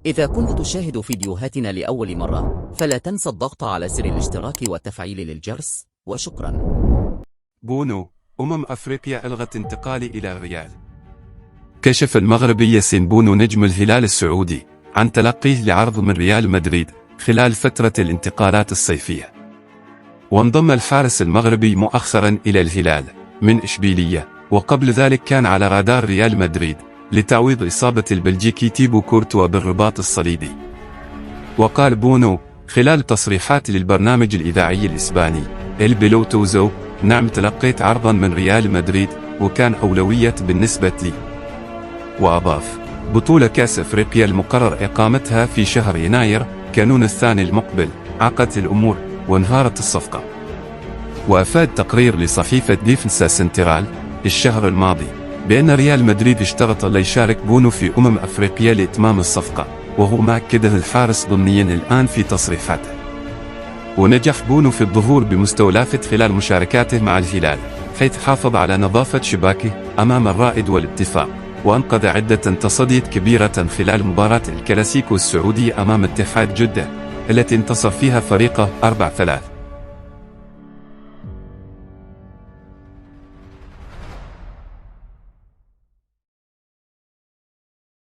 إذا كنت تشاهد فيديوهاتنا لأول مرة فلا تنسى الضغط على زر الاشتراك والتفعيل للجرس، وشكرا. بونو، أفريقيا ألغت انتقالي إلى الريال. كشف المغربي ياسين بونو نجم الهلال السعودي عن تلقيه لعرض من ريال مدريد خلال فترة الانتقالات الصيفية. وانضم الحارس المغربي مؤخرا إلى الهلال من إشبيلية، وقبل ذلك كان على رادار ريال مدريد لتعويض إصابة البلجيكي تيبو كورتوا بالرباط الصليبي. وقال بونو خلال تصريحات للبرنامج الإذاعي الإسباني إل بيلوتوزو: نعم، تلقيت عرضا من ريال مدريد وكان أولوية بالنسبة لي. وأضاف: بطولة كأس أفريقيا المقرر إقامتها في شهر يناير كانون الثاني المقبل عقدت الأمور وانهارت الصفقة. وأفاد تقرير لصحيفة ديفنسا سنترال الشهر الماضي بأن ريال مدريد اشترط ليشارك بونو في أفريقيا لإتمام الصفقة، وهو ما أكده الحارس ضمنيا الآن في تصريحاته. ونجح بونو في الظهور بمستوى لافت خلال مشاركاته مع الهلال، حيث حافظ على نظافة شباكه أمام الرائد والاتفاق، وأنقذ عدة تصديات كبيرة خلال مباراة الكلاسيكو السعودي أمام اتحاد جدة التي انتصر فيها فريقه 4-3.